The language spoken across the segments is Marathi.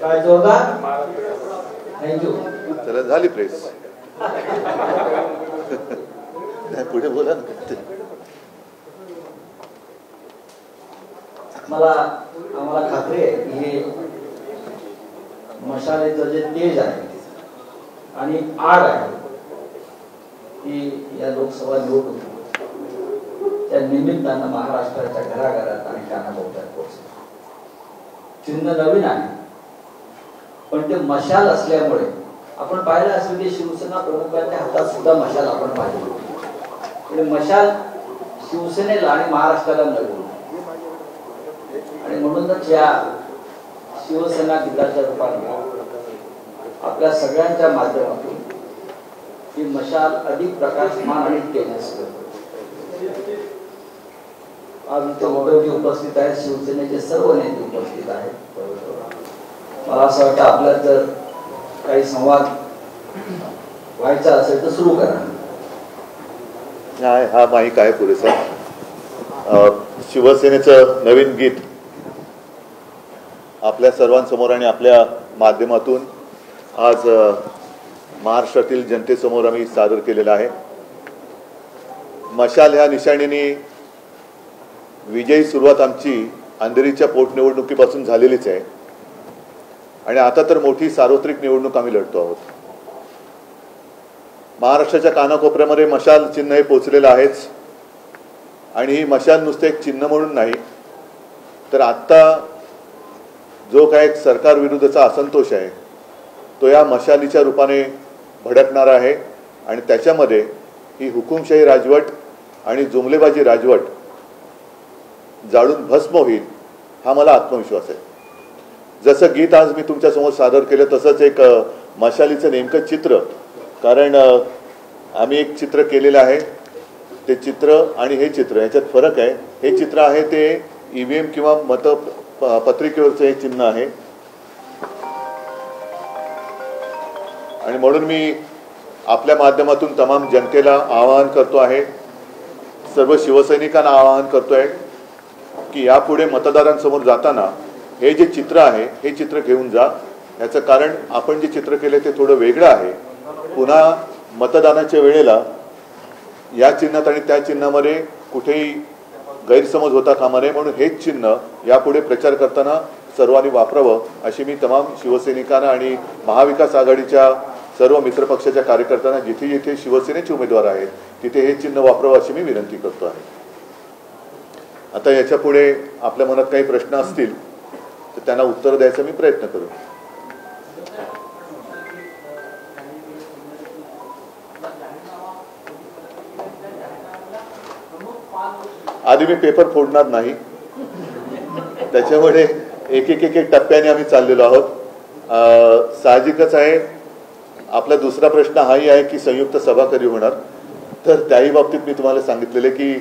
काय जोरदार थँक्यू। चला झाली प्रेस पुढे बोला ना। आम्हाला खात्री आहे की हे मशालेचं जे तेज आहे आणि आग आहे ती या लोकसभा निवडणुकीत त्या निमित्तानं महाराष्ट्राच्या घराघरात आणि कानाकोपऱ्यात पोहोचते। चिन्ह नवीन आहे पण ते मशाल असल्यामुळे आपण पाहिलं असेल की शिवसेना प्रमुखांच्या हातात सुद्धा मशाल आपण पाहिली। मशाल शिवसेनेला आणि महाराष्ट्राला नवीन आणि म्हणूनच या शिवसेना गीताच्या रूपाने आपल्या सगळ्यांच्या माध्यमातून ही मशाल अधिक प्रकाशमान आणि तेजस्वी आज इथे उद्धवजी उपस्थित आहेत, शिवसेनेचे सर्व नेते उपस्थित आहेत। मला असं वाटतं आपल्याला जर काही संवाद व्हायचा असेल तर सुरू करा। हा माईक आहे पुरेसा। शिवसेनेचं नवीन गीत आपल्या सर्वांसमोर आणि आपल्या माध्यमातून आज महाराष्ट्रातील जनतेसमोर आम्ही सादर केलेला आहे। मशाल ह्या निशाणीने विजयी सुरुवात आमची अंधेरीच्या पोटनिवडणुकीपासून झालेलीच आहे आणि आता तर मोठी सार्वत्रिक निवडणूक आम्ही लढतो आहोत। महाराष्ट्राच्या कानाकोपऱ्यामध्ये मशाल चिन्ह हे पोचलेलं आहेच आणि ही मशाल नुसते एक चिन्ह म्हणून नाही तर आत्ता जो काय सरकार विरुद्धचा असंतोष आहे तो या मशालीच्या रूपाने भडकणार आहे आणि त्याच्यामध्ये ही हुकुमशाही राजवट आणि जुमलेबाजी राजवट जाळून भस्म होईल हा मला आत्मविश्वास आहे। जसं गीत आज मी तुमच्या समोर सादर केलं तसंच एक मशालीचं नेमकं चित्र, कारण आम्ही एक चित्र केलेलं आहे ते चित्र आणि हे चित्र याच्यात फरक आहे। हे चित्र आहे ते ईव्हीएम किंवा मतपत्रिकेवरचं हे चिन्ह आहे आणि म्हणून मी आपल्या माध्यमातून तमाम जनतेला आवाहन करतो आहे, सर्व शिवसैनिकांना आवाहन करतोय की यापुढे मतदारांसमोर जाताना हे जे चित्र आहे हे चित्र घेऊन जा। याचं कारण आपण जे चित्र केले ते थोडं वेगळं आहे। पुन्हा मतदानाच्या वेळेला या चिन्हात आणि त्या चिन्हामध्ये कुठेही गैरसमज होता कामा नये म्हणून हेच चिन्ह यापुढे प्रचार करताना सर्वांनी वापरावं अशी मी तमाम शिवसैनिकांना आणि महाविकास आघाडीच्या सर्व मित्रपक्षाच्या कार्यकर्त्यांना जिथे जिथे शिवसेनेचे उमेदवार आहेत तिथे हे चिन्ह वापरावं अशी मी विनंती करतो आहे। आता याच्या पुढे आपल्या मनात काही प्रश्न असतील तर त्यांना उत्तर द्यायचा मी प्रयत्न करू। आधी मी पेपर फोडणार नाही, त्याच्यामुळे एक एक एक टप्प्याने आम्ही चाललेलो आहोत। साहजिकच आहे आपला दुसरा प्रश्न हाही आहे की संयुक्त सभा कधी होणार, तर त्याही बाबतीत मी तुम्हाला सांगितलेले की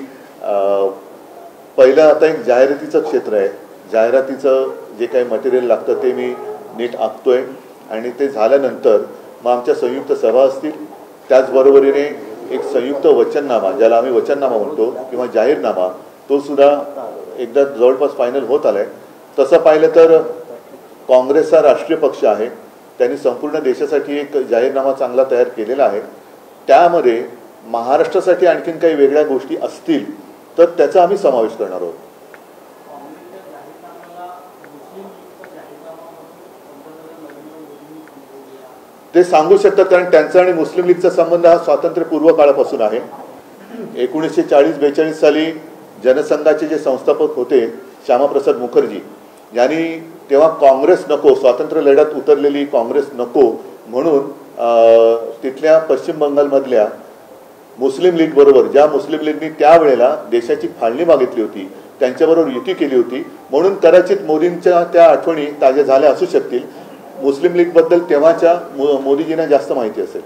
पहिलं आता एक जाहिरातीचं क्षेत्र आहे। जाहिरातीचं जे काही मटेरियल लागतं ते मी नीट आखतोय आणि ते झाल्यानंतर मग आमच्या संयुक्त सभा असतील, त्याचबरोबरीने एक संयुक्त वचननामा ज्याला आम्ही वचननामा म्हणतो किंवा जाहीरनामा तो सुद्धा एकदा जवळपास फायनल होत आलाय। तसं पाहिलं तर काँग्रेसचा राष्ट्रीय पक्ष आहे, त्यांनी संपूर्ण देशासाठी एक जाहीरनामा चांगला तयार केलेला आहे। त्यामध्ये महाराष्ट्रासाठी आणखीन काही वेगळ्या गोष्टी असतील तर त्याचा आम्ही समावेश करणार आहोत। ते सांगू शकतात कारण त्यांचा आणि मुस्लिम लीगचा संबंध हा स्वातंत्र्यपूर्व काळापासून आहे। 1940-42 साली जनसंघाचे जे संस्थापक होते श्यामाप्रसाद मुखर्जी यांनी तेव्हा काँग्रेस नको, स्वातंत्र्य लढ्यात उतरलेली काँग्रेस नको म्हणून तिथल्या पश्चिम बंगालमधल्या मुस्लिम लीग बरोबर, ज्या मुस्लिम लीगनी त्यावेळेला देशाची फाळणी मागितली होती त्यांच्याबरोबर युती केली होती, म्हणून कदाचित मोदींच्या त्या आठवणी ताज्या झाल्या असू शकतील। मुस्लिम लीग बद्दल तेव्हाच्या मोदीजींना जास्त माहिती असेल।